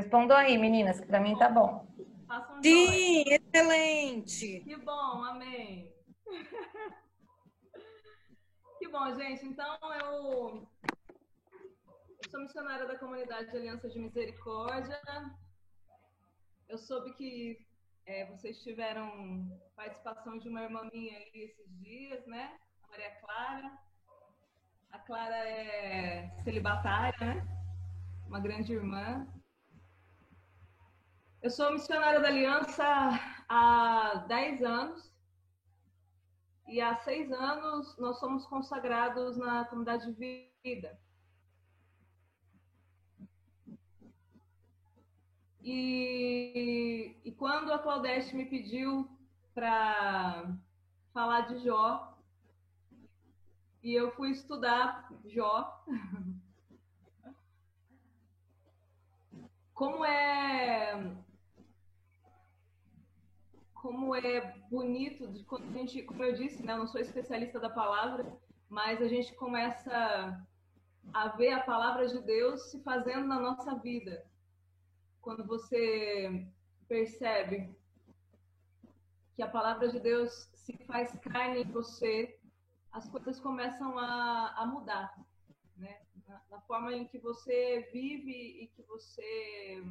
Respondam aí, meninas, que para mim tá bom. Façam joia. Sim, excelente. Que bom, amém. Que bom, gente. Então, eu sou missionária da comunidade de Aliança de Misericórdia. Eu soube que vocês tiveram participação de uma irmã minha aí esses dias, né? A Maria Clara. A Clara é celibatária, né? Uma grande irmã. Eu sou missionária da Aliança há 10 anos. E há 6 anos nós somos consagrados na comunidade de vida. E quando a Claudete me pediu para falar de Jó, e eu fui estudar Jó, como é bonito, quando a gente, como eu disse, né, eu não sou especialista da palavra, mas a gente começa a ver a palavra de Deus se fazendo na nossa vida. Quando você percebe que a palavra de Deus se faz carne em você, as coisas começam a mudar, né? Na forma em que você vive e que você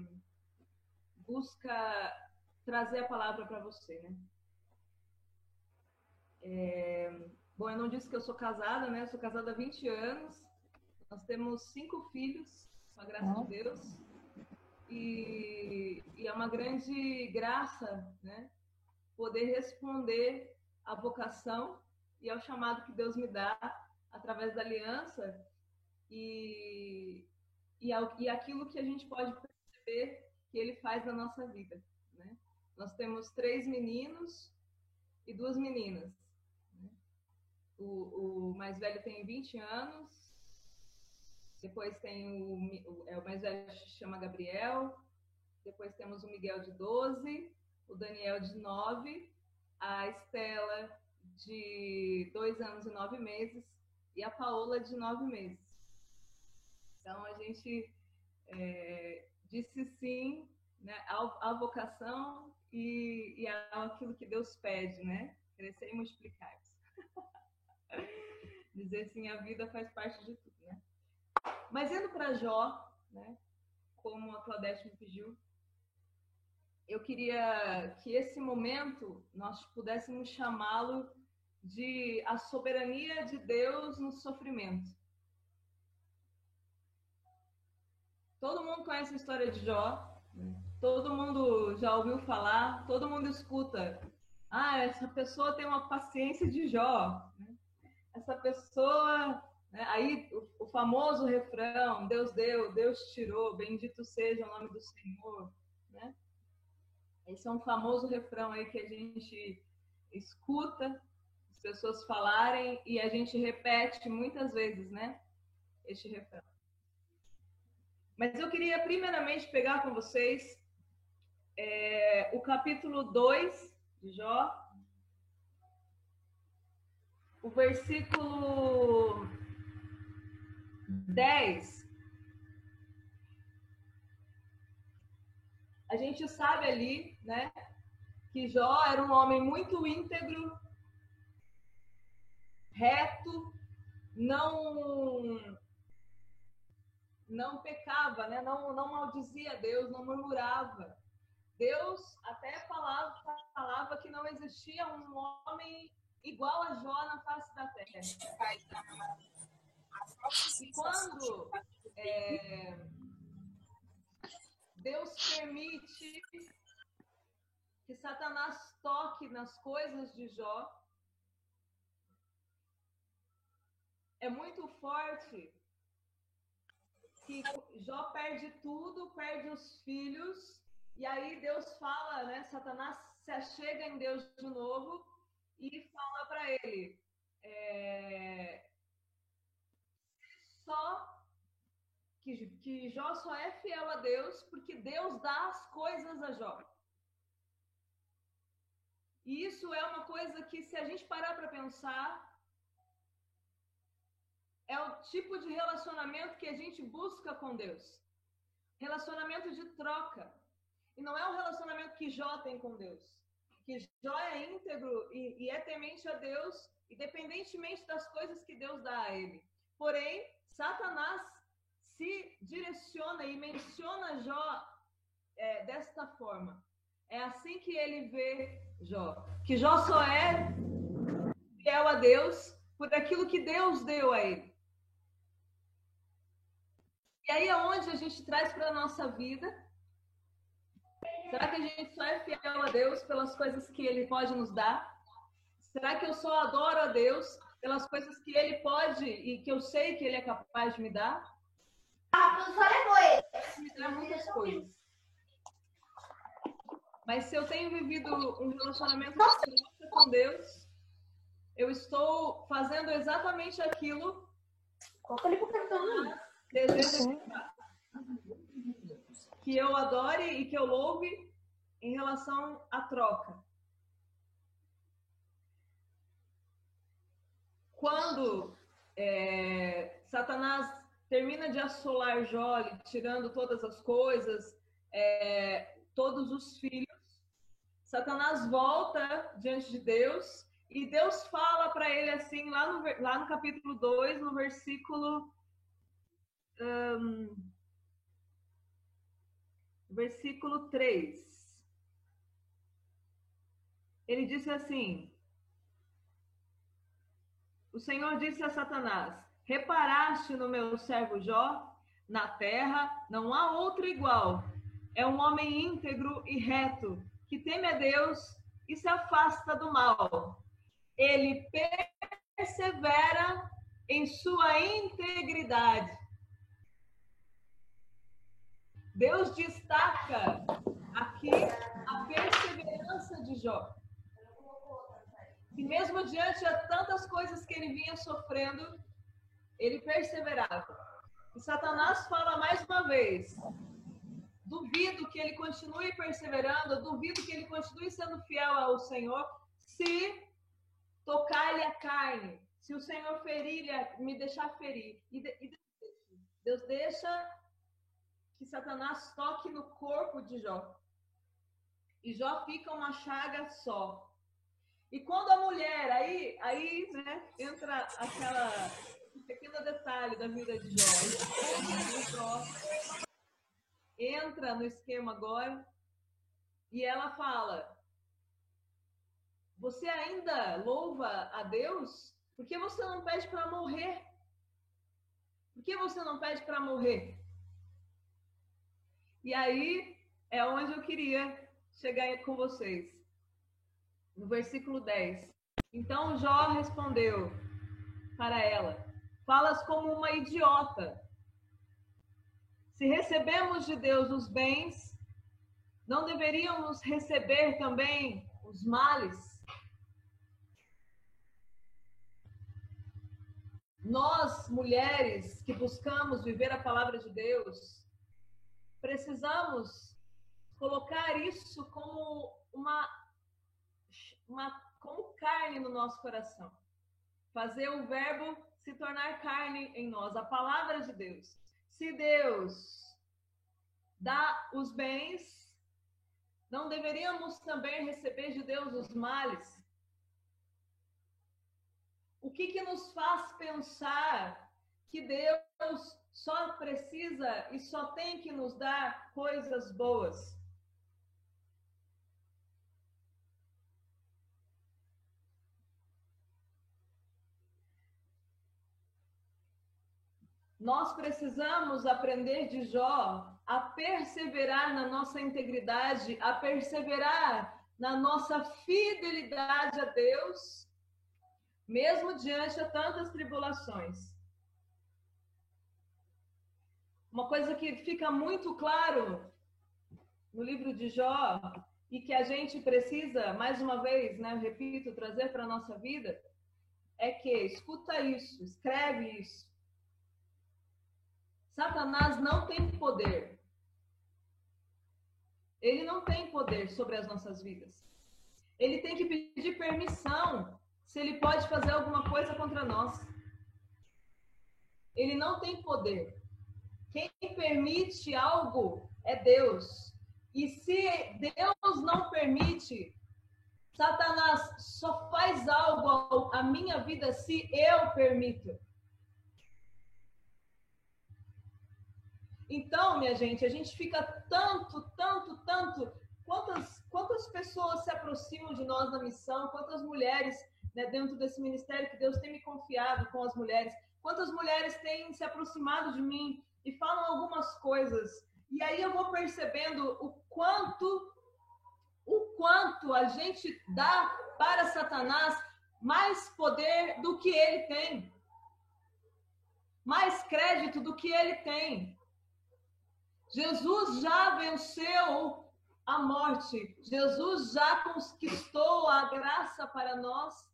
busca trazer a palavra para você, né? Bom, eu não disse que eu sou casada, né? Eu sou casada há 20 anos. Nós temos 5 filhos, com a graça de Deus. E é uma grande graça, né? Poder responder à vocação e ao chamado que Deus me dá através da aliança e aquilo que a gente pode perceber que Ele faz na nossa vida, né? Nós temos 3 meninos e 2 meninas. O mais velho tem 20 anos, depois tem o mais velho se chama Gabriel, depois temos o Miguel de 12, o Daniel de 9, a Estela de 2 anos e 9 meses e a Paola de 9 meses. Então a gente disse sim, né, à vocação e àquilo que Deus pede, né? Crescer e multiplicar. Dizer sim, a vida faz parte de tudo, né? Mas indo para Jó, né? Como a Claudete me pediu, eu queria que esse momento nós pudéssemos chamá-lo de a soberania de Deus no sofrimento. Todo mundo conhece a história de Jó, todo mundo já ouviu falar, todo mundo escuta. Ah, essa pessoa tem uma paciência de Jó. Essa pessoa, né? Aí o famoso refrão, Deus deu, Deus tirou, bendito seja o nome do Senhor, né? Esse é um famoso refrão aí que a gente escuta as pessoas falarem e a gente repete muitas vezes, né? Este refrão. Mas eu queria primeiramente pegar com vocês o capítulo 2 de Jó, o versículo 10. A gente sabe ali, né, que Jó era um homem muito íntegro, reto, não pecava, né, não maldizia Deus, não murmurava. Deus até falava que não existia um homem igual a Jó na face da terra. E quando Deus permite que Satanás toque nas coisas de Jó, é muito forte que Jó perde tudo, perde os filhos, e aí Deus fala, né? Satanás se achega em Deus de novo e fala para ele, que Jó só é fiel a Deus porque Deus dá as coisas a Jó. E isso é uma coisa que, se a gente parar para pensar, é o tipo de relacionamento que a gente busca com Deus. relacionamento de troca. E não é um relacionamento que Jó tem com Deus. Que Jó é íntegro e é temente a Deus, independentemente das coisas que Deus dá a ele. Porém, Satanás se direciona e menciona Jó desta forma. É assim que ele vê Jó. Que Jó só é fiel a Deus por aquilo que Deus deu a ele. E aí é onde a gente traz para a nossa vida. Será que a gente só é fiel a Deus pelas coisas que Ele pode nos dar? Será que eu só adoro a Deus pelas coisas que Ele pode e que eu sei que Ele é capaz de me dar? Me dá muitas coisas. Mas se eu tenho vivido um relacionamento com Deus, eu estou fazendo exatamente aquilo que desejo que eu adore e que eu louve em relação à troca. Quando Satanás termina de assolar Jó, tirando todas as coisas, todos os filhos, Satanás volta diante de Deus e Deus fala para ele assim, lá no capítulo 2, no versículo... versículo 3. Ele disse assim: o Senhor disse a Satanás: reparaste no meu servo Jó? Na terra não há outro igual. É um homem íntegro e reto, que teme a Deus e se afasta do mal. Ele persevera em sua integridade. Deus destaca aqui a perseverança de Jó. E mesmo diante de tantas coisas que ele vinha sofrendo, ele perseverava. E Satanás fala mais uma vez: duvido que ele continue perseverando, duvido que ele continue sendo fiel ao Senhor, se tocar-lhe a carne, se o Senhor ferir, me deixar ferir. E Deus deixa que Satanás toque no corpo de Jó. E Jó fica uma chaga só. E quando a mulher, aí entra aquela pequeno detalhe da vida de Jó. Entra no esquema agora e ela fala: você ainda louva a Deus? Por que você não pede para morrer? Por que você não pede para morrer? E aí é onde eu queria chegar com vocês. No versículo 10. Então Jó respondeu para ela: falas como uma idiota. Se recebemos de Deus os bens, não deveríamos receber também os males? Nós, mulheres que buscamos viver a palavra de Deus, precisamos colocar isso como como carne no nosso coração. Fazer o verbo se tornar carne em nós, a palavra de Deus. Se Deus dá os bens, não deveríamos também receber de Deus os males? O que nos faz pensar que Deus só precisa e só tem que nos dar coisas boas? Nós precisamos aprender de Jó a perseverar na nossa integridade, a perseverar na nossa fidelidade a Deus, mesmo diante de tantas tribulações. Uma coisa que fica muito claro no livro de Jó e que a gente precisa, mais uma vez, eu repito, trazer para a nossa vida, é que, escuta isso, escreve isso. Satanás não tem poder. Ele não tem poder sobre as nossas vidas. Ele tem que pedir permissão se ele pode fazer alguma coisa contra nós. Ele não tem poder. Quem permite algo é Deus. E se Deus não permite, Satanás só faz algo à minha vida se eu permito. Então, minha gente, a gente fica tanto. Quantas pessoas se aproximam de nós na missão? Quantas mulheres, né, dentro desse ministério que Deus tem me confiado com as mulheres? Quantas mulheres têm se aproximado de mim e falam algumas coisas? E aí eu vou percebendo o quanto a gente dá para Satanás mais poder do que ele tem. Mais crédito do que ele tem. Jesus já venceu a morte. Jesus já conquistou a graça para nós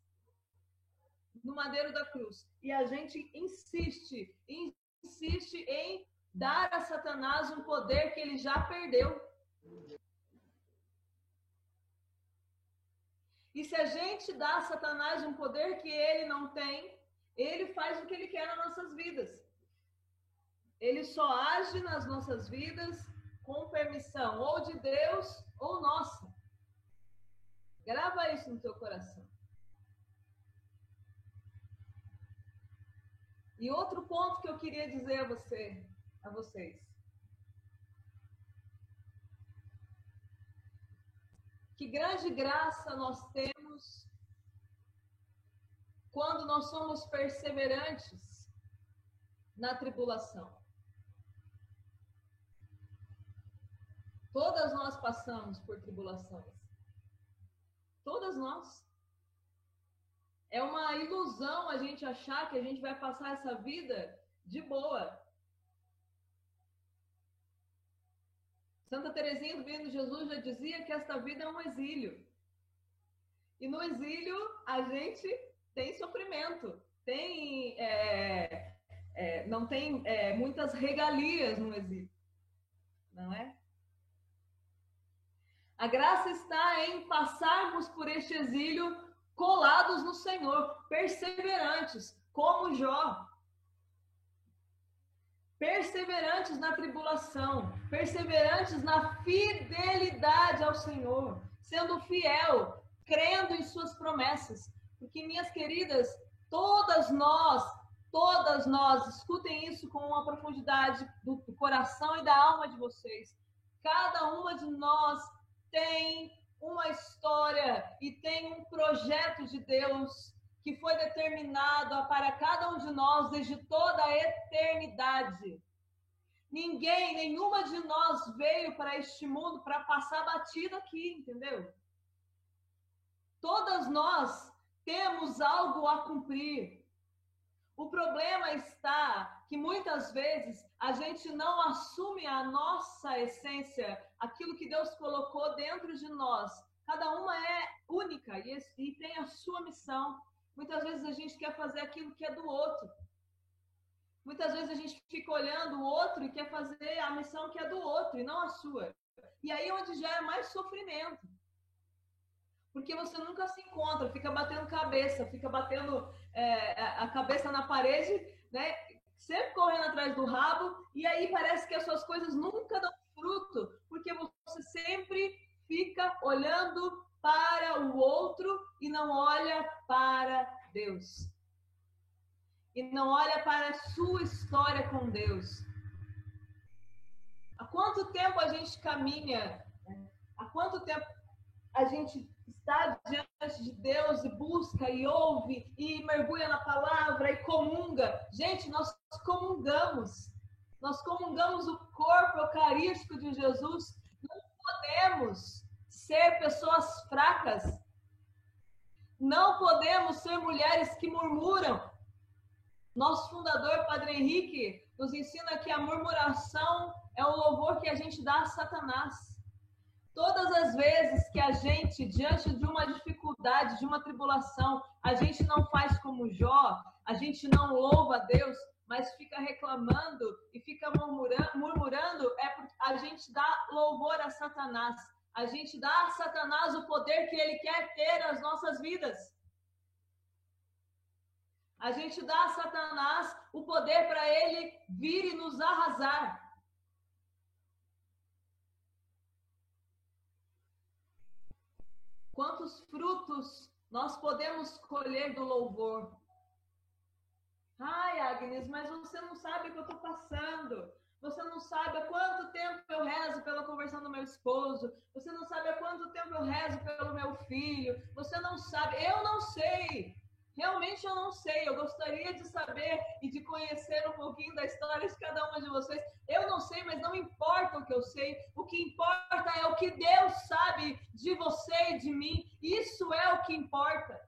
no madeiro da cruz. E a gente insiste em dar a Satanás um poder que ele já perdeu. E se a gente dá a Satanás um poder que ele não tem, ele faz o que ele quer nas nossas vidas. Ele só age nas nossas vidas com permissão ou de Deus ou nossa. Grava isso no teu coração. E outro ponto que eu queria dizer a vocês. Que grande graça nós temos quando nós somos perseverantes na tribulação. Todas nós passamos por tribulações. Todas nós. É uma ilusão a gente achar que a gente vai passar essa vida de boa. Santa Teresinha do Menino Jesus já dizia que esta vida é um exílio. E no exílio a gente tem sofrimento, não tem muitas regalias no exílio, não é? A graça está em passarmos por este exílio colados no Senhor, perseverantes, como Jó. Perseverantes na tribulação, perseverantes na fidelidade ao Senhor, sendo fiel, crendo em suas promessas. Porque, minhas queridas, todas nós, escutem isso com uma profundidade do coração e da alma de vocês. Cada uma de nós tem uma história e tem um projeto de Deus que foi determinado para cada um de nós desde toda a eternidade. Nenhuma de nós veio para este mundo para passar batida aqui, entendeu? Todas nós temos algo a cumprir. O problema está que muitas vezes a gente não assume a nossa essência, aquilo que Deus colocou dentro de nós. Cada uma é única e tem a sua missão. Muitas vezes a gente quer fazer aquilo que é do outro. Muitas vezes a gente fica olhando o outro e quer fazer a missão que é do outro e não a sua. E aí é onde já é mais sofrimento. Porque você nunca se encontra, fica batendo cabeça, fica batendo a cabeça na parede, né? Sempre correndo atrás do rabo, e aí parece que as suas coisas nunca dão fruto, porque você sempre fica olhando para o outro e não olha para Deus. E não olha para a sua história com Deus. Há quanto tempo a gente caminha? Há quanto tempo a gente está diante de Deus e busca e ouve e mergulha na palavra e comunga? Gente, nós comungamos. Nós comungamos o corpo eucarístico de Jesus. Não podemos ser pessoas fracas. Não podemos ser mulheres que murmuram. Nosso fundador, Padre Henrique, nos ensina que a murmuração é o louvor que a gente dá a Satanás. Todas as vezes que a gente, diante de uma dificuldade, de uma tribulação, a gente não faz como Jó, a gente não louva a Deus, mas fica reclamando e fica murmurando, é porque a gente dá louvor a Satanás. A gente dá a Satanás o poder que ele quer ter nas nossas vidas. A gente dá a Satanás o poder para ele vir e nos arrasar. Quantos frutos nós podemos colher do louvor? Ai, Agnes, mas você não sabe o que eu estou passando. Você não sabe há quanto tempo eu rezo pela conversão do meu esposo. Você não sabe há quanto tempo eu rezo pelo meu filho. Você não sabe. Eu não sei. Realmente eu não sei. Eu gostaria de saber e de conhecer um pouquinho da história de cada uma de vocês. Eu não sei, mas não importa o que eu sei. O que importa é o que Deus sabe de você e de mim. Isso é o que importa.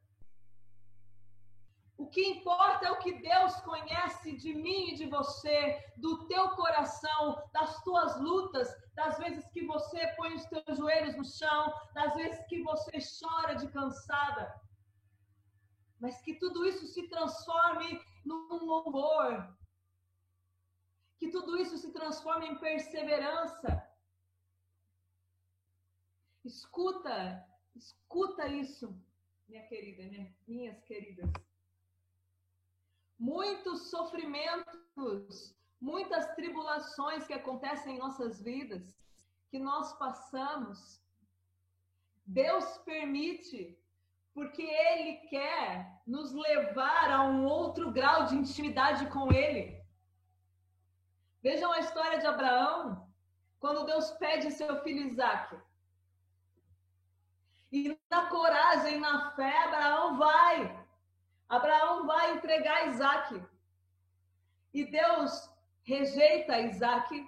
O que importa é o que Deus conhece de mim e de você, do teu coração, das tuas lutas, das vezes que você põe os teus joelhos no chão, das vezes que você chora de cansada. Mas que tudo isso se transforme num louvor. Que tudo isso se transforme em perseverança. Escuta isso, minha querida, minhas queridas. Muitos sofrimentos, muitas tribulações que acontecem em nossas vidas, que nós passamos, Deus permite, porque Ele quer nos levar a um outro grau de intimidade com Ele. Vejam a história de Abraão, quando Deus pede seu filho Isaque. E na coragem, na fé, Abraão vai entregar Isaque. E Deus rejeita Isaque,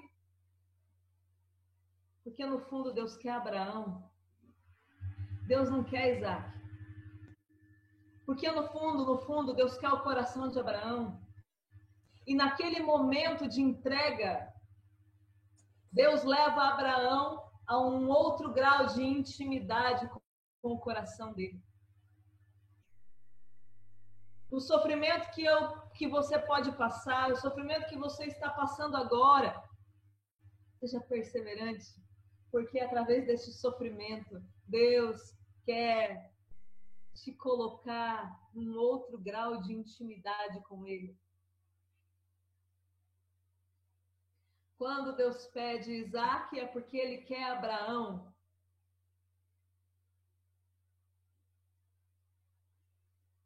porque no fundo Deus quer Abraão. Deus não quer Isaque. Porque no fundo, Deus quer o coração de Abraão. E naquele momento de entrega, Deus leva Abraão a um outro grau de intimidade com o coração dele. O sofrimento que você pode passar, o sofrimento que você está passando agora, seja perseverante, porque através desse sofrimento, Deus quer te colocar num outro grau de intimidade com Ele. Quando Deus pede Isaque, é porque Ele quer Abraão.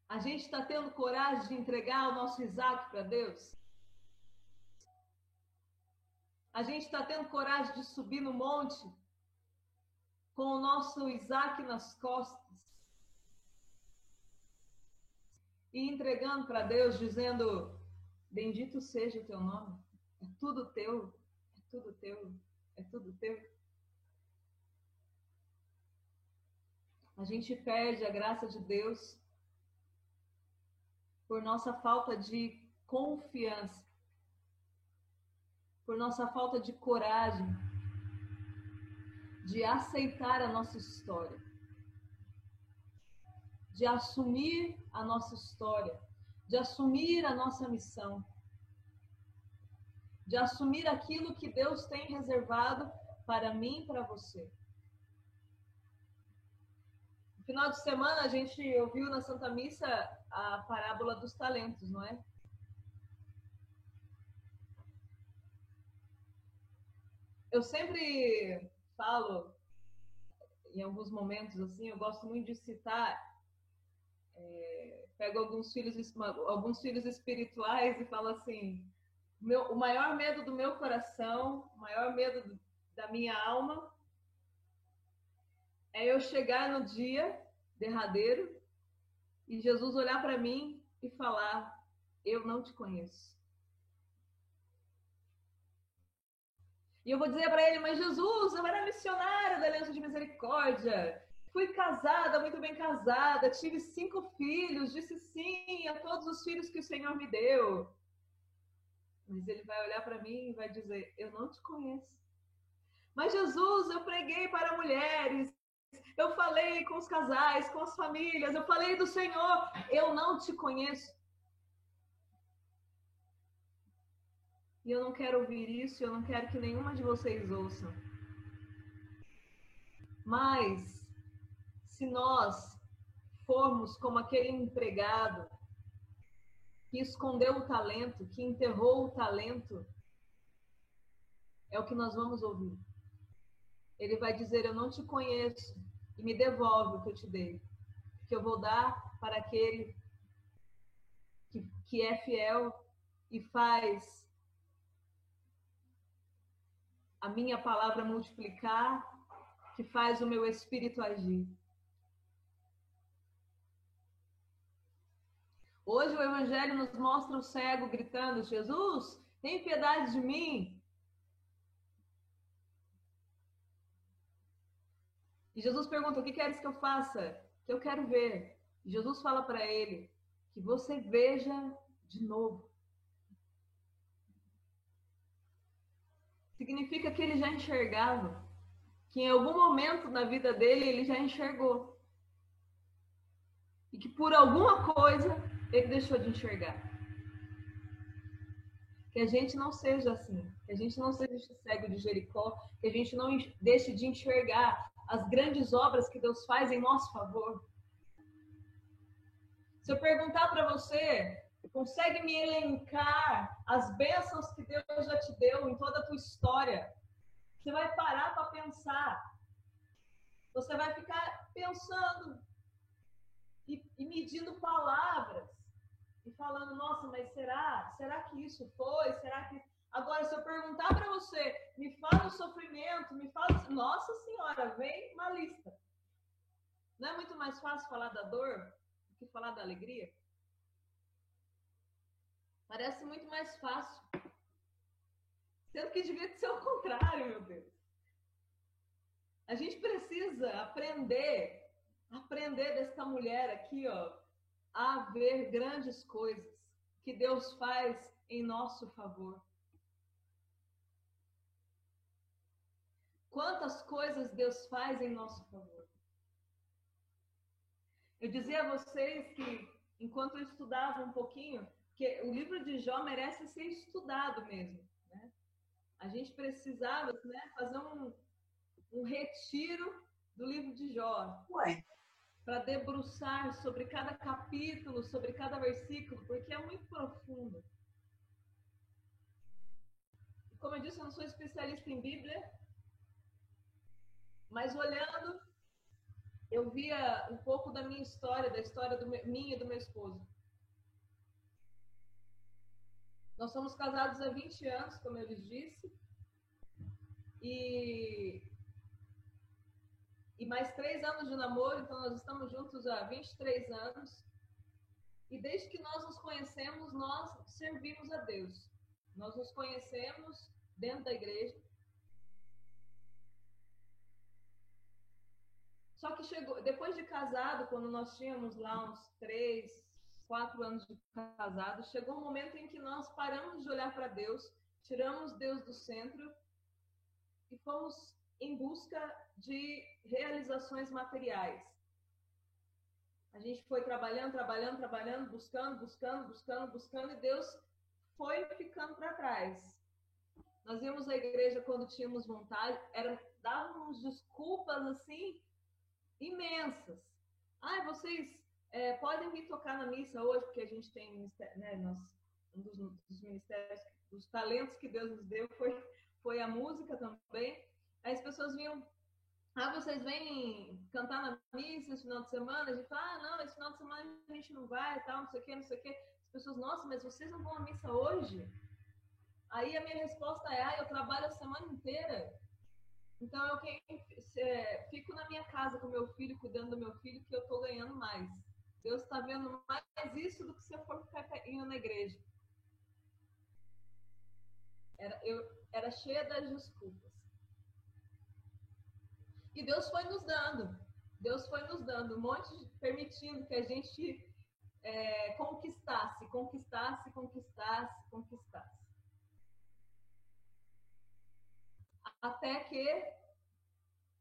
A gente está tendo coragem de entregar o nosso Isaque para Deus? A gente está tendo coragem de subir no monte com o nosso Isaque nas costas e entregando para Deus, dizendo: bendito seja o teu nome, é tudo teu, é tudo teu, é tudo teu. A gente perde a graça de Deus por nossa falta de confiança, por nossa falta de coragem de aceitar a nossa história, de assumir a nossa história, de assumir a nossa missão, de assumir aquilo que Deus tem reservado para mim e para você. No final de semana, a gente ouviu na Santa Missa a parábola dos talentos, não é? Eu sempre falo, em alguns momentos assim, eu gosto muito de citar, pego alguns filhos espirituais e falo assim: o maior medo do meu coração, o maior medo da minha alma é eu chegar no dia derradeiro e Jesus olhar para mim e falar: eu não te conheço. E eu vou dizer para ele: mas Jesus, eu era missionária da Aliança de Misericórdia, fui casada, muito bem casada, tive 5 filhos, disse sim a todos os filhos que o Senhor me deu. Mas ele vai olhar para mim e vai dizer: eu não te conheço. Mas Jesus, eu preguei para mulheres, eu falei com os casais, com as famílias, eu falei do Senhor, eu não te conheço. E eu não quero ouvir isso, eu não quero que nenhuma de vocês ouçam. Mas, se nós formos como aquele empregado que escondeu o talento, que enterrou o talento, é o que nós vamos ouvir. Ele vai dizer: eu não te conheço, e me devolve o que eu te dei, que eu vou dar para aquele que é fiel e faz a minha palavra multiplicar, que faz o meu espírito agir. Hoje o Evangelho nos mostra o cego gritando: Jesus, tem piedade de mim. E Jesus pergunta: o que queres que eu faça? Que eu quero ver. E Jesus fala para ele: que você veja de novo. Significa que ele já enxergava, que em algum momento na vida dele ele já enxergou. E que por alguma coisa ele deixou de enxergar. Que a gente não seja assim, que a gente não seja esse cego de Jericó, que a gente não deixe de enxergar as grandes obras que Deus faz em nosso favor. Se eu perguntar para você, consegue me elencar as bênçãos que Deus já te deu em toda a tua história? Você vai parar para pensar. Você vai ficar pensando e medindo palavras e falando: nossa, mas será que isso foi? Será que... Agora, se eu perguntar para você, me fala o sofrimento, me fala... Nossa Senhora, vem uma lista. Não é muito mais fácil falar da dor do que falar da alegria? Parece muito mais fácil. Sendo que devia ser o contrário, meu Deus. A gente precisa aprender dessa mulher aqui, ó, a ver grandes coisas que Deus faz em nosso favor. Quantas coisas Deus faz em nosso favor. Eu dizia a vocês que, enquanto eu estudava um pouquinho, que o livro de Jó merece ser estudado mesmo, né? A gente precisava, né, fazer um retiro do livro de Jó. Para debruçar sobre cada capítulo, sobre cada versículo, porque é muito profundo. Como eu disse, eu não sou especialista em Bíblia, mas olhando, eu via um pouco da minha história, da história minha e do meu esposo. Nós somos casados há 20 anos, como eu lhes disse, e mais 3 anos de namoro, então nós estamos juntos há 23 anos. E desde que nós nos conhecemos, nós servimos a Deus. Nós nos conhecemos dentro da igreja. Só que chegou, depois de casado, quando nós tínhamos lá uns 3, 4 anos de casado, chegou um momento em que nós paramos de olhar para Deus, tiramos Deus do centro e fomos em busca de realizações materiais. A gente foi trabalhando, buscando, e Deus foi ficando para trás. Nós íamos à igreja quando tínhamos vontade, dávamos desculpas assim imensas. Vocês podem vir tocar na missa hoje, porque a gente tem, né, um dos ministérios, dos talentos que Deus nos deu foi a música também. Aí as pessoas vinham: vocês vêm cantar na missa esse final de semana? A gente fala: não, esse final de semana a gente não vai, tal, não sei o quê. As pessoas: nossa, mas vocês não vão à missa hoje? Aí a minha resposta é: eu trabalho a semana inteira. Então eu fico na minha casa com meu filho, cuidando do meu filho, que eu estou ganhando mais. Deus está vendo mais isso do que se eu for ficar indo na igreja. Eu era cheia das desculpas. E Deus foi nos dando um monte, permitindo que a gente conquistasse. Até que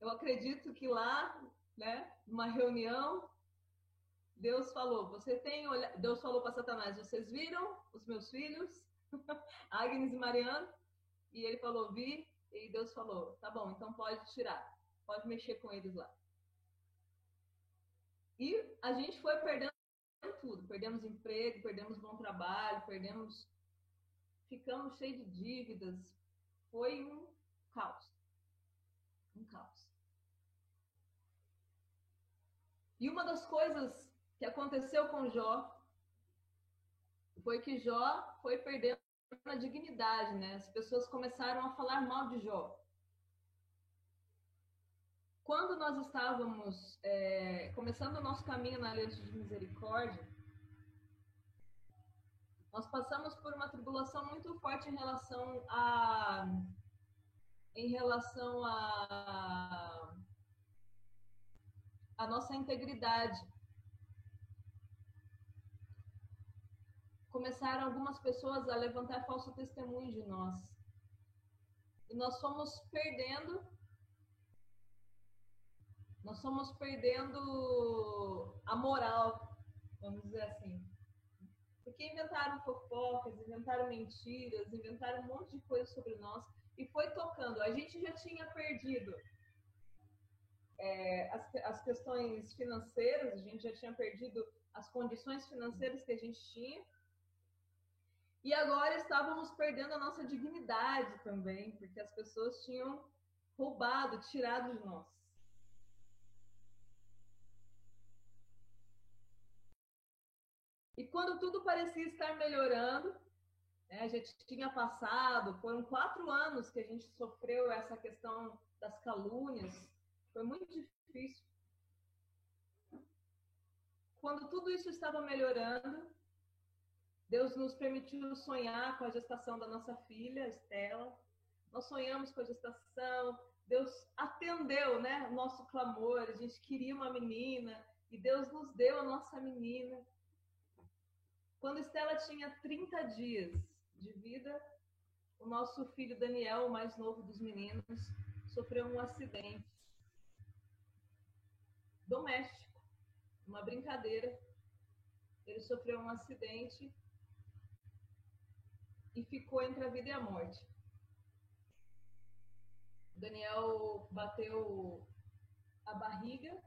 eu acredito que lá, né, numa reunião, Deus falou: Deus falou para Satanás: vocês viram os meus filhos, Agnes e Mariano? E ele falou: vi. E Deus falou: tá bom, então pode tirar, pode mexer com eles lá. E a gente foi perdendo tudo. Perdemos emprego, perdemos bom trabalho, ficamos cheios de dívidas. Foi um caos. Um caos. E uma das coisas que aconteceu com Jó foi que Jó foi perdendo a dignidade, né? As pessoas começaram a falar mal de Jó. Quando nós estávamos começando o nosso caminho na Aliança de Misericórdia, nós passamos por uma tribulação muito forte em relação a nossa integridade. Começaram algumas pessoas a levantar falso testemunho de nós. E nós fomos perdendo a moral, vamos dizer assim. Porque inventaram fofocas, inventaram mentiras, inventaram um monte de coisa sobre nós e foi tocando. A gente já tinha perdido as questões financeiras, a gente já tinha perdido as condições financeiras que a gente tinha. E agora estávamos perdendo a nossa dignidade também, porque as pessoas tinham roubado, tirado de nós. E quando tudo parecia estar melhorando, né, a gente tinha passado, foram 4 anos que a gente sofreu essa questão das calúnias, foi muito difícil. Quando tudo isso estava melhorando, Deus nos permitiu sonhar com a gestação da nossa filha, Estela. Nós sonhamos com a gestação, Deus atendeu, né, o nosso clamor, a gente queria uma menina, e Deus nos deu a nossa menina. Quando Estela tinha 30 dias de vida, o nosso filho Daniel, o mais novo dos meninos, sofreu um acidente doméstico, uma brincadeira. Ele sofreu um acidente e ficou entre a vida e a morte. Daniel bateu a barriga,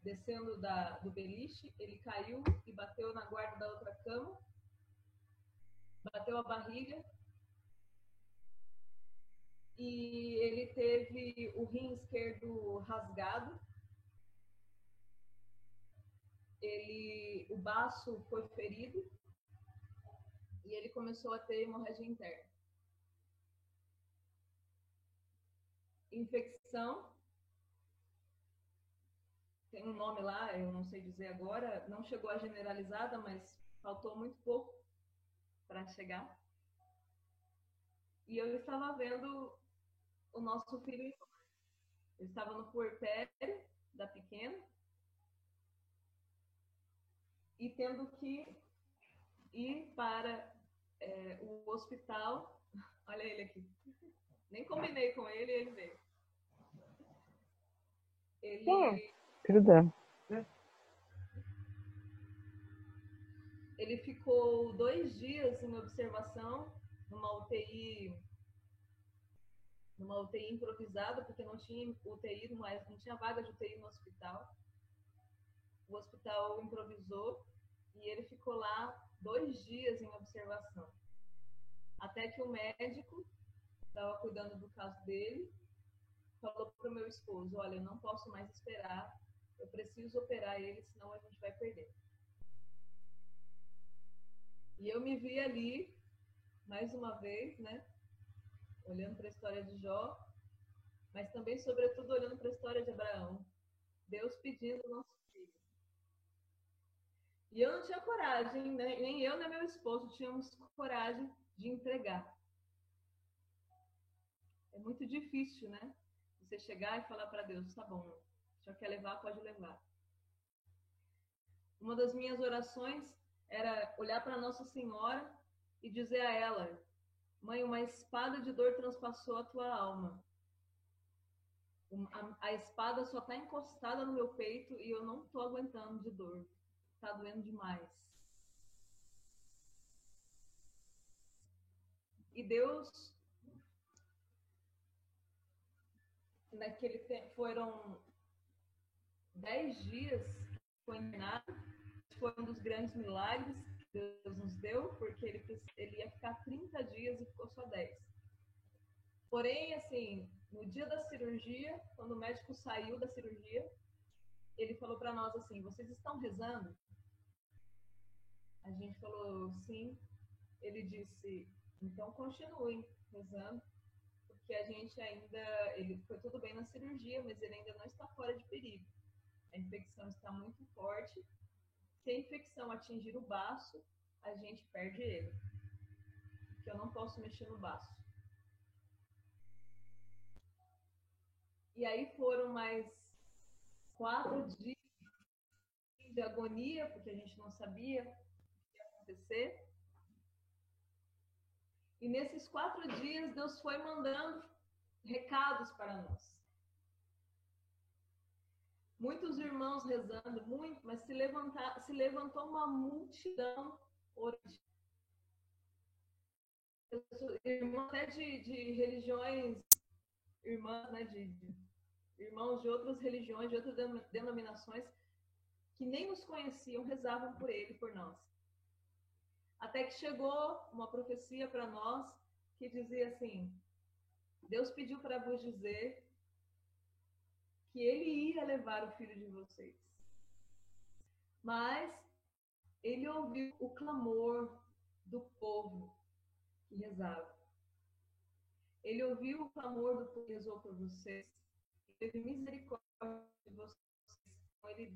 descendo do beliche, ele caiu e bateu na guarda da outra cama, bateu a barriga e ele teve o rim esquerdo rasgado, o baço foi ferido e ele começou a ter hemorragia interna. Infecção, tem um nome lá, eu não sei dizer agora, não chegou a generalizada, mas faltou muito pouco para chegar. E eu estava vendo o nosso filho, eu estava no puerpério da pequena e tendo que ir para o hospital. Olha ele aqui. Nem combinei com ele e ele veio. Ele ficou 2 dias em observação numa UTI improvisada, porque não tinha UTI, não tinha vaga de UTI no hospital. O hospital improvisou e ele ficou lá 2 dias em observação. Até que o médico estava cuidando do caso dele, falou para o meu esposo: olha, eu não posso mais esperar, eu preciso operar ele, senão a gente vai perder. E eu me vi ali, mais uma vez, né, olhando para a história de Jó, mas também, sobretudo, olhando para a história de Abraão. Deus pedindo o nosso filho. E eu não tinha coragem, né? Nem eu nem meu esposo tínhamos coragem de entregar. É muito difícil, né? Você chegar e falar para Deus: tá bom, se o senhor quer levar, pode levar. Uma das minhas orações era olhar para Nossa Senhora e dizer a ela: mãe, uma espada de dor transpassou a tua alma. A espada só está encostada no meu peito e eu não estou aguentando de dor. Está doendo demais. E Deus, naquele tempo, foram 10 dias que foi internado, foi um dos grandes milagres que Deus nos deu, porque ele ia ficar 30 dias e ficou só 10. Porém, assim, no dia da cirurgia, quando o médico saiu da cirurgia, ele falou para nós assim: vocês estão rezando? A gente falou sim. Ele disse: então continuem rezando, porque a gente ainda, ele foi tudo bem na cirurgia, mas ele ainda não está fora de perigo. A infecção está muito forte. Se a infecção atingir o baço, a gente perde ele, porque eu não posso mexer no baço. E aí foram mais 4 dias de agonia, porque a gente não sabia o que ia acontecer. E nesses 4 dias, Deus foi mandando recados para nós. Muitos irmãos rezando, muito, mas se levantou uma multidão orando. Irmãos até de religiões, irmãs, né, de irmãos de outras religiões, de outras denominações, que nem nos conheciam, rezavam por ele, por nós. Até que chegou uma profecia para nós que dizia assim: Deus pediu para vos dizer que ele ia levar o filho de vocês. Mas ele ouviu o clamor do povo que rezava. Ele ouviu o clamor do povo que rezou por vocês. Ele teve misericórdia de vocês. Então ele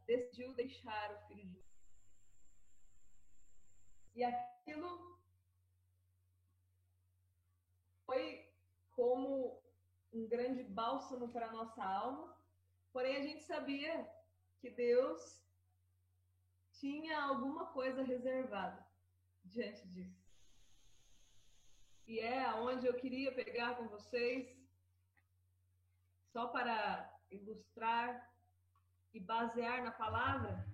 decidiu deixar o filho de vocês. E aquilo foi como um grande bálsamo para a nossa alma, porém a gente sabia que Deus tinha alguma coisa reservada diante disso. E é aonde eu queria pegar com vocês, só para ilustrar e basear na palavra,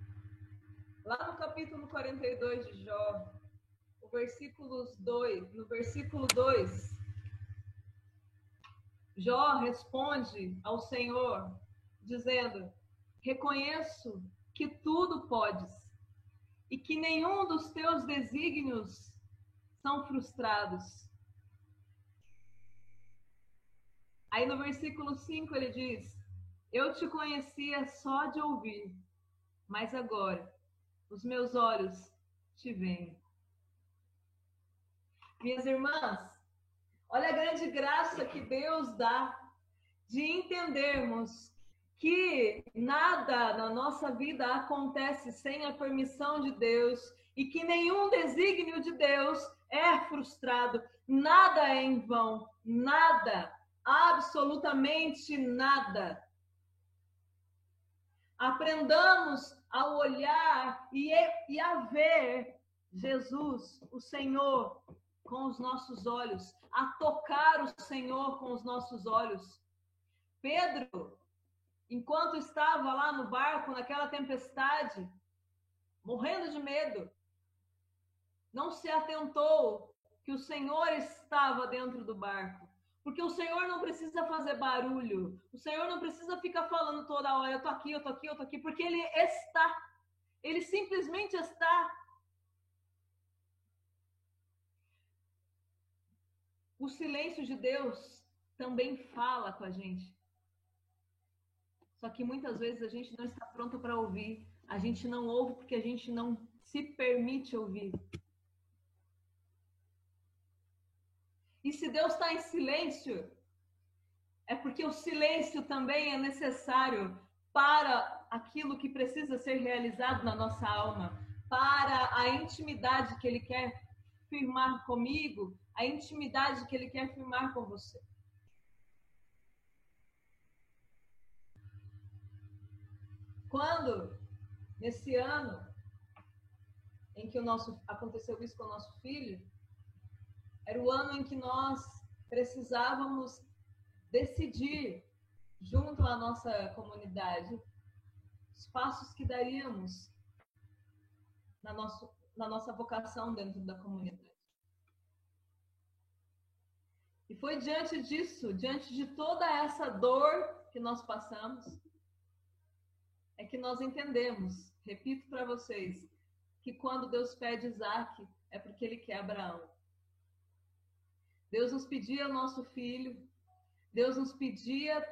lá no capítulo 42 de Jó, no versículo 2, Jó responde ao Senhor, dizendo: reconheço que tudo podes e que nenhum dos teus desígnios são frustrados. Aí no versículo 5 ele diz: eu te conhecia só de ouvir, mas agora os meus olhos te veem. Minhas irmãs, olha a grande graça que Deus dá de entendermos que nada na nossa vida acontece sem a permissão de Deus e que nenhum desígnio de Deus é frustrado. Nada é em vão, nada, absolutamente nada. Aprendamos a olhar e a ver Jesus, o Senhor, com os nossos olhos, a tocar o Senhor com os nossos olhos. Pedro, enquanto estava lá no barco, naquela tempestade, morrendo de medo, não se atentou que o Senhor estava dentro do barco. Porque o Senhor não precisa fazer barulho, o Senhor não precisa ficar falando toda hora: eu tô aqui, eu tô aqui, eu tô aqui, porque Ele está, Ele simplesmente está. O silêncio de Deus também fala com a gente. Só que muitas vezes a gente não está pronto para ouvir. A gente não ouve porque a gente não se permite ouvir. E se Deus está em silêncio, é porque o silêncio também é necessário para aquilo que precisa ser realizado na nossa alma, para a intimidade que Ele quer firmar comigo, a intimidade que Ele quer firmar com você. Quando, nesse ano, em que aconteceu isso com o nosso filho, era o ano em que nós precisávamos decidir, junto à nossa comunidade, os passos que daríamos na nossa vocação dentro da comunidade. E foi diante disso, diante de toda essa dor que nós passamos, é que nós entendemos Repito para vocês que quando Deus pede Isaac, é porque Ele quer Abraão. Deus nos pedia o nosso filho, Deus nos pedia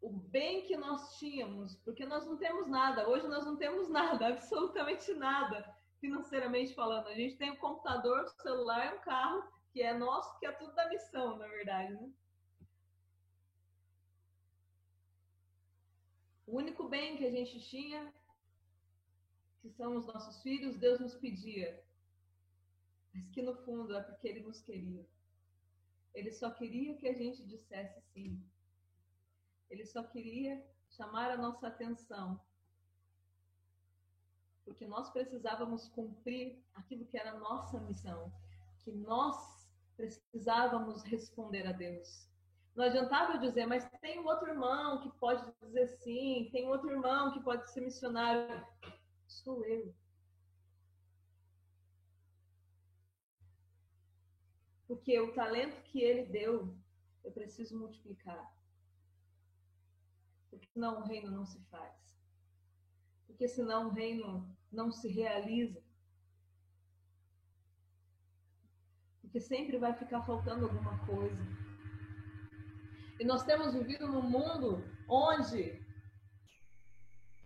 o bem que nós tínhamos, porque nós não temos nada. Hoje nós não temos nada, absolutamente nada, financeiramente falando. A gente tem um computador, um celular, um carro, que é nosso, que é tudo da missão, na verdade, né? O único bem que a gente tinha, que são os nossos filhos, Deus nos pedia. Mas que no fundo é porque Ele nos queria. Ele só queria que a gente dissesse sim. Ele só queria chamar a nossa atenção. Porque nós precisávamos cumprir aquilo que era a nossa missão. Que nós precisávamos responder a Deus. Não adiantava eu dizer, mas tem um outro irmão que pode dizer sim, tem outro irmão que pode ser missionário. Sou eu. Porque o talento que Ele deu, eu preciso multiplicar. Porque senão o reino não se faz. Porque senão o reino não se realiza. Porque sempre vai ficar faltando alguma coisa. E nós temos vivido num mundo onde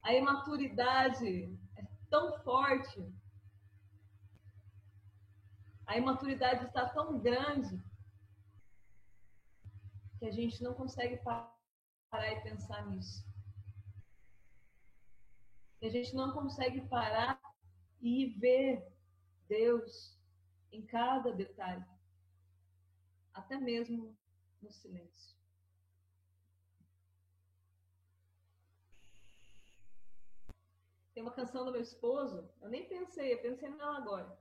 a imaturidade é tão forte, a imaturidade está tão grande, que a gente não consegue parar e pensar nisso. E a gente não consegue parar e ver Deus em cada detalhe, até mesmo no silêncio. Tem uma canção do meu esposo, eu nem pensei, eu pensei nela agora.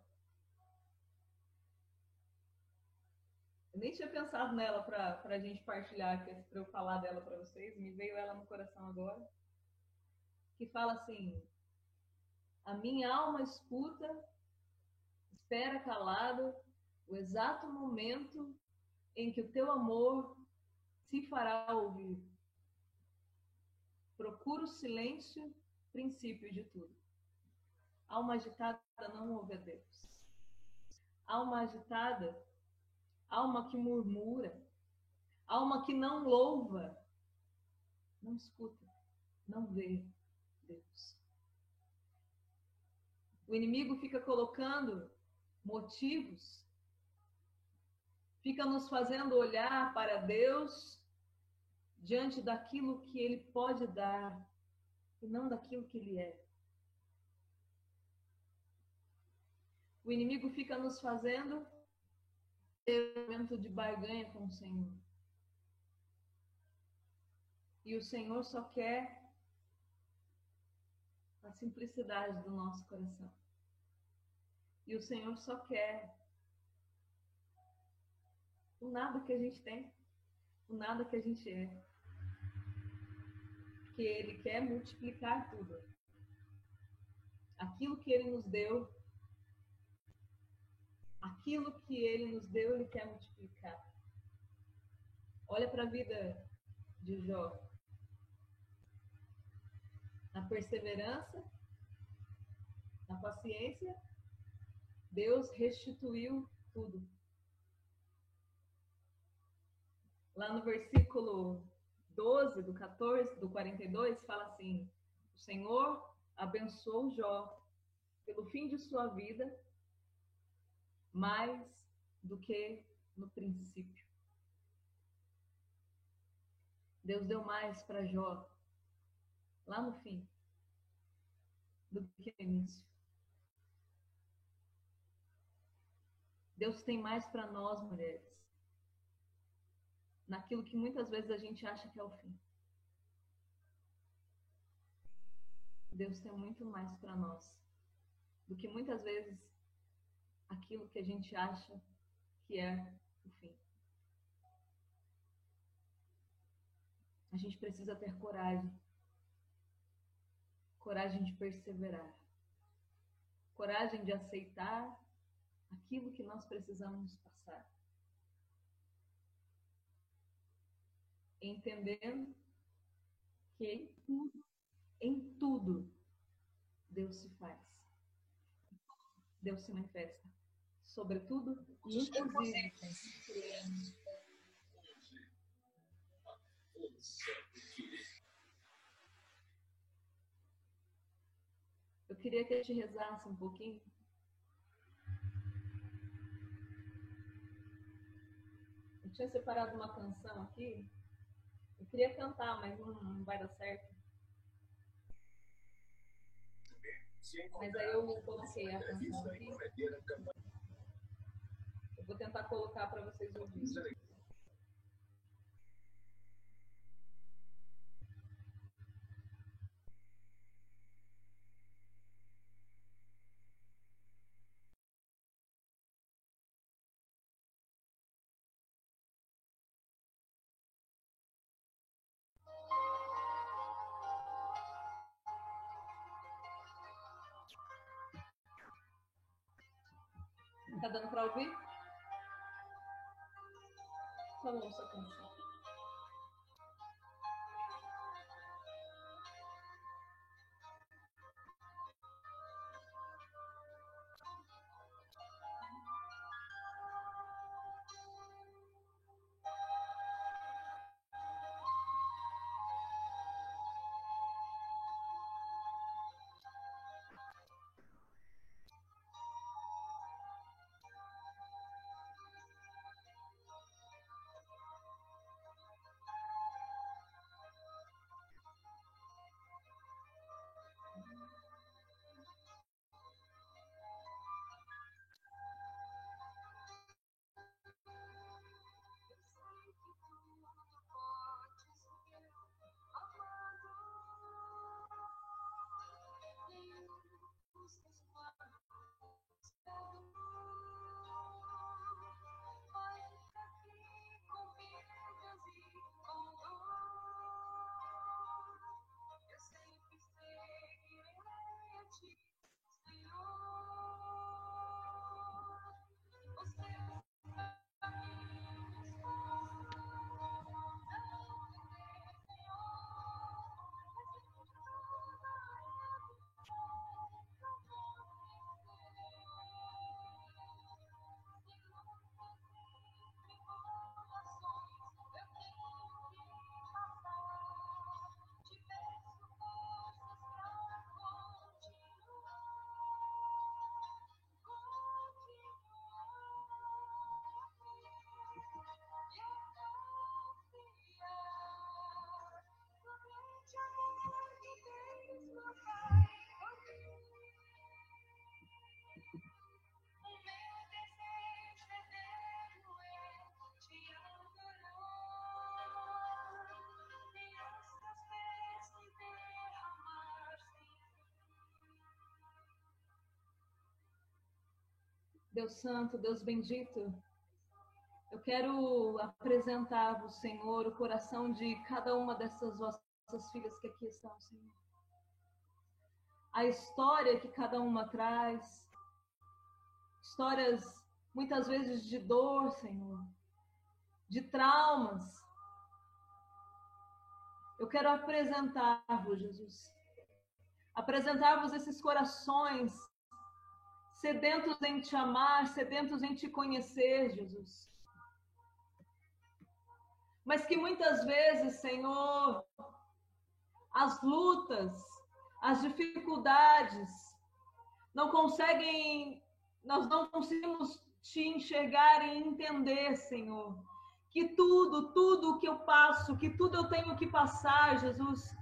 Eu nem tinha pensado nela para a gente partilhar, para eu falar dela para vocês, me veio ela no coração agora. Que fala assim: a minha alma escuta, espera calada o exato momento em que o teu amor se fará ouvir. Procura o silêncio, princípio de tudo. Alma agitada não ouve a Deus. Alma agitada, alma que murmura, alma que não louva, não escuta, não vê Deus. O inimigo fica colocando motivos, fica nos fazendo olhar para Deus diante daquilo que Ele pode dar e não daquilo que Ele é. O inimigo fica nos fazendo ter um momento de barganha com o Senhor. E o Senhor só quer a simplicidade do nosso coração. E o Senhor só quer o nada que a gente tem, o nada que a gente é. Porque Ele quer multiplicar tudo. Aquilo que Ele nos deu, Ele quer multiplicar. Olha para a vida de Jó. Na perseverança, na paciência, Deus restituiu tudo. Lá no versículo 12, do 14, do 42, fala assim: o Senhor abençoou Jó pelo fim de sua vida, mais do que no princípio. Deus deu mais para Jó lá no fim do que no início. Deus tem mais para nós, mulheres, naquilo que muitas vezes a gente acha que é o fim. Deus tem muito mais para nós do que muitas vezes aquilo que a gente acha que é o fim. A gente precisa ter coragem. Coragem de perseverar. Coragem de aceitar aquilo que nós precisamos passar. Entendendo que em tudo Deus se faz. Deus se manifesta. Sobretudo e inclusive. Eu queria que a gente rezasse um pouquinho. Eu tinha separado uma canção aqui. Eu queria cantar, mas não vai dar certo. Mas aí eu coloquei a canção aqui. Eu vou tentar colocar para vocês ouvirem. Tá dando para ouvir? Então ouça a canção. Deus Santo, Deus bendito, eu quero apresentar-vos, Senhor, o coração de cada uma dessas vossas filhas que aqui estão, Senhor. A história que cada uma traz, histórias muitas vezes de dor, Senhor, de traumas. Eu quero apresentar-vos, Jesus, apresentar-vos esses corações sedentos em te amar, sedentos em te conhecer, Jesus. Mas que muitas vezes, Senhor, as lutas, as dificuldades, nós não conseguimos te enxergar e entender, Senhor, que tudo que eu passo, que tudo eu tenho que passar, Jesus,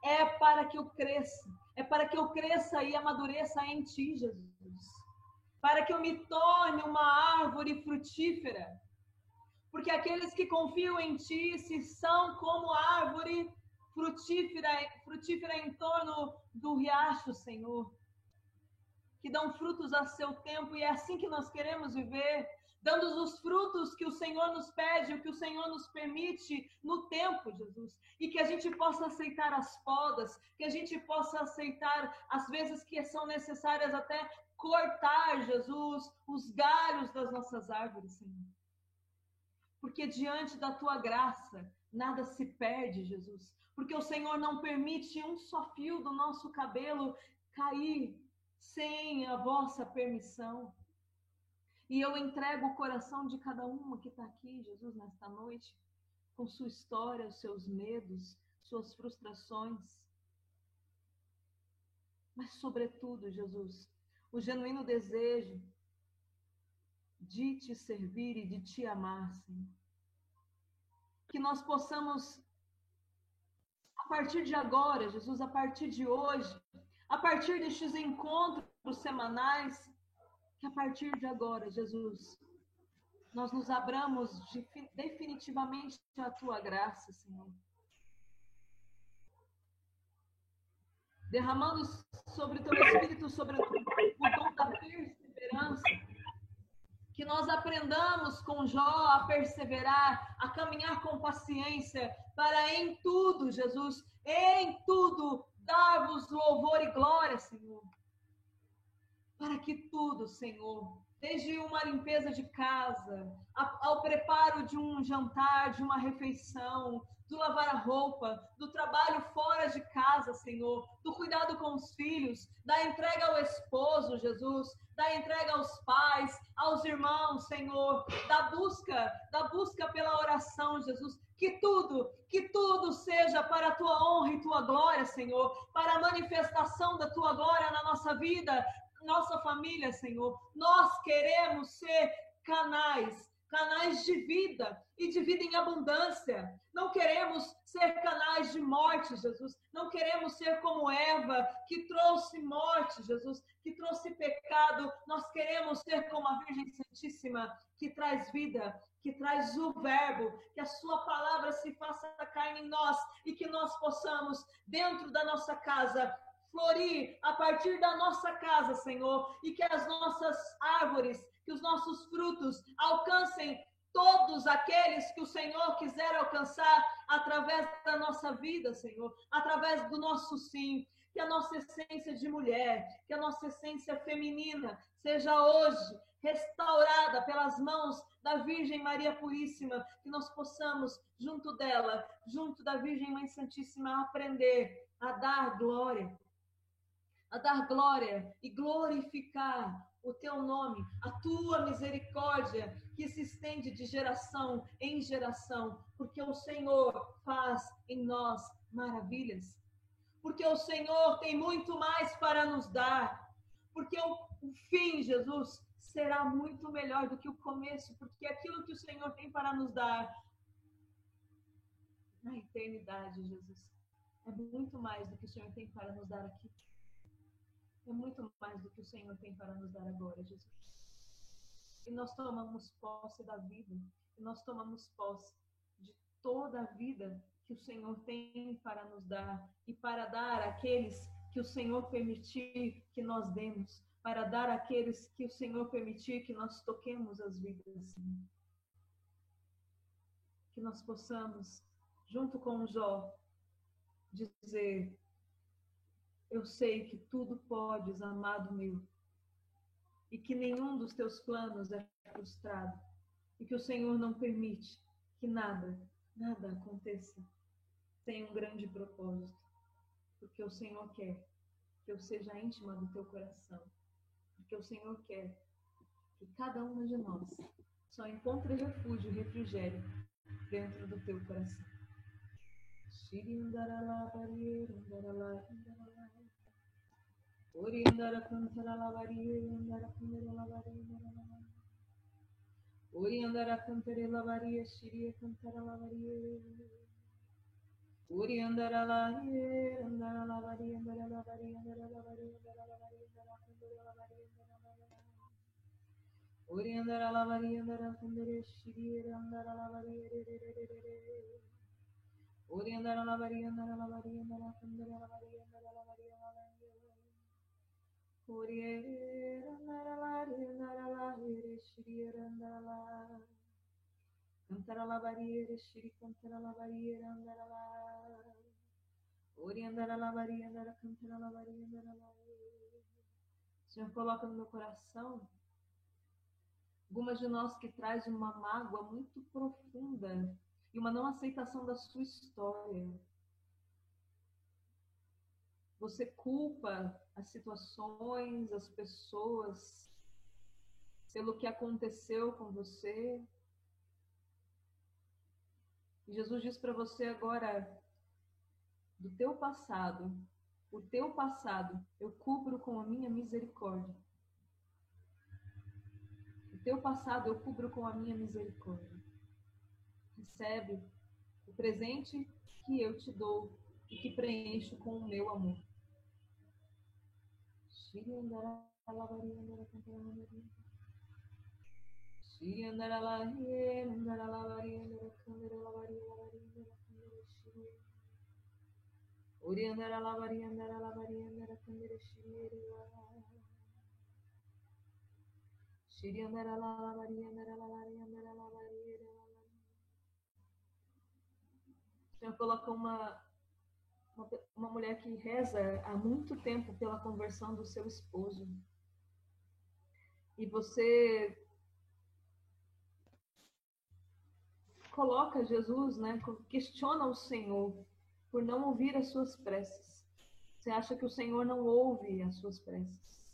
é para que eu cresça e amadureça em ti, Jesus. Para que eu me torne uma árvore frutífera. Porque aqueles que confiam em ti, se são como árvore frutífera em torno do riacho, Senhor. Que dão frutos a seu tempo, e é assim que nós queremos viver, dando os frutos que o Senhor nos pede, o que o Senhor nos permite no tempo, Jesus. E que a gente possa aceitar as podas, que a gente possa aceitar, às vezes que são necessárias até cortar, Jesus, os galhos das nossas árvores, Senhor. Porque diante da tua graça, nada se perde, Jesus. Porque o Senhor não permite um só fio do nosso cabelo cair sem a vossa permissão. E eu entrego o coração de cada uma que está aqui, Jesus, nesta noite, com sua história, os seus medos, suas frustrações. Mas, sobretudo, Jesus, o genuíno desejo de te servir e de te amar, Senhor. Que nós possamos, a partir de agora, Jesus, a partir de hoje, a partir destes encontros semanais, que a partir de agora, Jesus, nós nos abramos definitivamente à tua graça, Senhor. Derramando sobre o teu Espírito, sobre o dom da perseverança, que nós aprendamos com Jó a perseverar, a caminhar com paciência, para em tudo, Jesus, em tudo, dar-vos louvor e glória, Senhor. Para que tudo, Senhor, desde uma limpeza de casa, ao preparo de um jantar, de uma refeição, do lavar a roupa, do trabalho fora de casa, Senhor, do cuidado com os filhos, da entrega ao esposo, Jesus, da entrega aos pais, aos irmãos, Senhor, da busca pela oração, Jesus, que tudo seja para a tua honra e tua glória, Senhor, para a manifestação da tua glória na nossa vida, nossa família, Senhor. Nós queremos ser canais de vida e de vida em abundância. Não queremos ser canais de morte, Jesus. Não queremos ser como Eva, que trouxe morte, Jesus, que trouxe pecado. Nós queremos ser como a Virgem Santíssima, que traz vida, que traz o verbo, que a sua palavra se faça carne em nós e que nós possamos, dentro da nossa casa, florir a partir da nossa casa, Senhor, e que as nossas árvores, que os nossos frutos alcancem todos aqueles que o Senhor quiser alcançar através da nossa vida, Senhor, através do nosso sim, que a nossa essência de mulher, que a nossa essência feminina seja hoje restaurada pelas mãos da Virgem Maria Puríssima, que nós possamos, junto dela, junto da Virgem Mãe Santíssima, aprender a dar glória e glorificar o teu nome, a tua misericórdia que se estende de geração em geração, porque o Senhor faz em nós maravilhas, porque o Senhor tem muito mais para nos dar, porque o fim, Jesus, será muito melhor do que o começo, porque aquilo que o Senhor tem para nos dar na eternidade, Jesus, é muito mais do que o Senhor tem para nos dar aqui. É muito mais do que o Senhor tem para nos dar agora, Jesus. E nós tomamos posse da vida, e nós tomamos posse de toda a vida que o Senhor tem para nos dar, e para dar àqueles que o Senhor permitir que nós demos, para dar àqueles que o Senhor permitir que nós toquemos as vidas. Que nós possamos, junto com Jó, dizer: eu sei que tudo podes, amado meu, e que nenhum dos teus planos é frustrado, e que o Senhor não permite que nada aconteça sem um grande propósito, porque o Senhor quer que eu seja íntima do teu coração, porque o Senhor quer que cada uma de nós só encontre refúgio e refrigério dentro do teu coração. Oriandara cantara lavaria, andara cantara lavaria, Oriandara cantare lavaria, shiria cantara lavaria, Oriandara lavaria, andara lavaria, andara lavaria, andara lavaria, andara lavaria, andara cantare lavaria, Oriandara lavaria, andara cantare shiria, andara lavaria, Oriandara lavaria, andara lavaria, andara cantare lavaria, andara lavaria, Oriera andara la shiriera andara la cantara la variere shiri cantara la variere andara la ori andara la varia andara cantara la varia andara la. Senhor, coloca no meu coração algumas de nós que traz uma mágoa muito profunda e uma não aceitação da sua história. Você culpa as situações, as pessoas, pelo que aconteceu com você. E Jesus diz para você agora, do teu passado, o teu passado eu cubro com a minha misericórdia. O teu passado eu cubro com a minha misericórdia. Recebe o presente que eu te dou e que preencho com o meu amor. O Senhor coloca uma mulher que reza há muito tempo pela conversão do seu esposo. E você coloca Jesus, né? Questiona o Senhor por não ouvir as suas preces. Você acha que o Senhor não ouve as suas preces.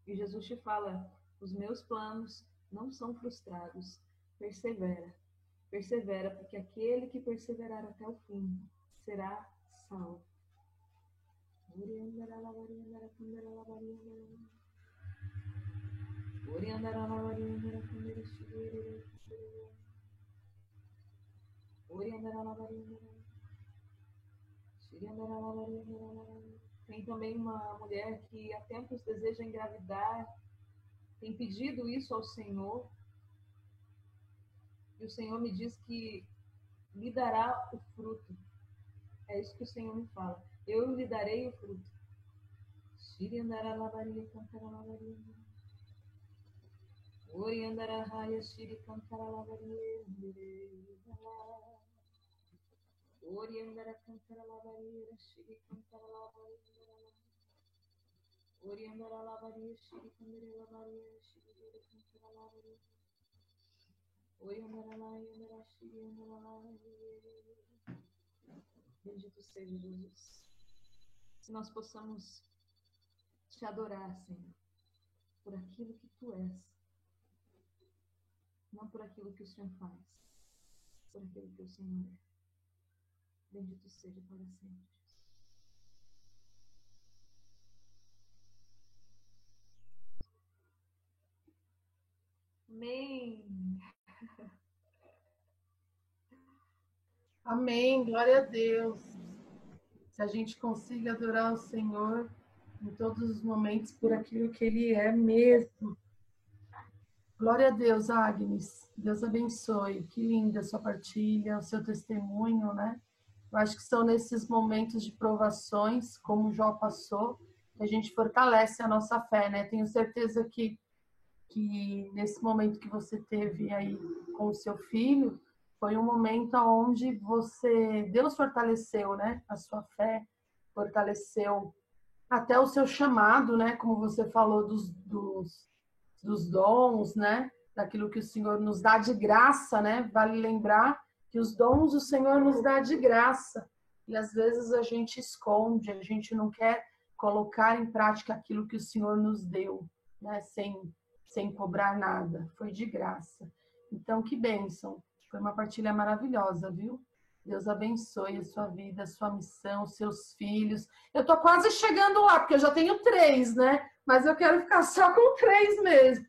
E Jesus te fala, os meus planos não são frustrados. Persevera. Persevera, porque aquele que perseverar até o fim será salvo. Tem também uma mulher que há tempos deseja engravidar, tem pedido isso ao Senhor, e o Senhor me diz que lhe dará o fruto. É isso que o Senhor me fala. Eu lhe darei o fruto. Bendito seja Jesus. Que nós possamos te adorar, Senhor, por aquilo que tu és, não por aquilo que o Senhor faz, por aquilo que o Senhor é. Bendito seja para sempre. Amém. Amém, glória a Deus. Que a gente consiga adorar o Senhor em todos os momentos por aquilo que Ele é mesmo. Glória a Deus, Agnes. Deus abençoe. Que linda a sua partilha, o seu testemunho, né? Eu acho que são nesses momentos de provações, como Jó passou, que a gente fortalece a nossa fé, né? Tenho certeza que nesse momento que você teve aí com o seu filho, foi um momento onde Deus fortaleceu, né? A sua fé, fortaleceu até o seu chamado, né? Como você falou dos dons, né? Daquilo que o Senhor nos dá de graça, né? Vale lembrar que os dons o Senhor nos dá de graça. E às vezes a gente esconde, a gente não quer colocar em prática aquilo que o Senhor nos deu, né? Sem cobrar nada. Foi de graça. Então, que bênção. Foi uma partilha maravilhosa, viu? Deus abençoe a sua vida, a sua missão, os seus filhos. Eu tô quase chegando lá, porque eu já tenho 3, né? Mas eu quero ficar só com 3 mesmo.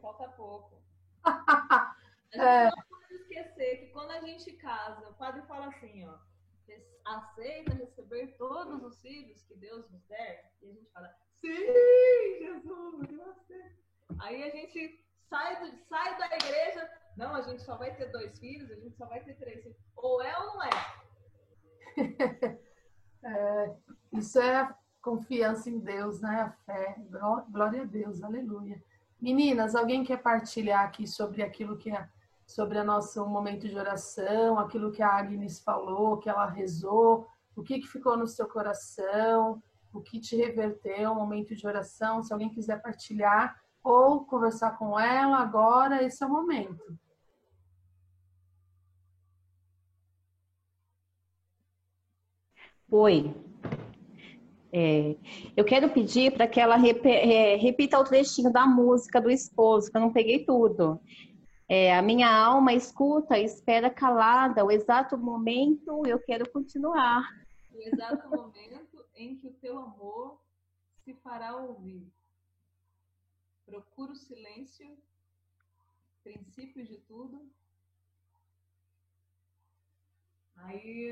Falta pouco. A gente não pode esquecer que quando a gente casa, o padre fala assim, ó, aceita receber todos os filhos que Deus nos der? E a gente fala, sim, Jesus, eu aceito. Aí a gente sai da igreja, não, a gente só vai ter 2 filhos, a gente só vai ter 3 filhos. Ou é ou não é? Isso é a confiança em Deus, né? A fé. Glória a Deus, aleluia. Meninas, alguém quer partilhar aqui sobre aquilo que é sobre o nosso momento de oração, aquilo que a Agnes falou, que ela rezou, o que ficou no seu coração, o que te reverteu, o momento de oração, se alguém quiser partilhar ou conversar com ela agora, esse é o momento. Oi, É, eu quero pedir para que ela repita o trechinho da música do esposo, que eu não peguei tudo. A minha alma escuta, espera calada, o exato momento eu quero continuar. O exato momento em que o teu amor se fará ouvir. Procura o silêncio, princípio de tudo. Aí,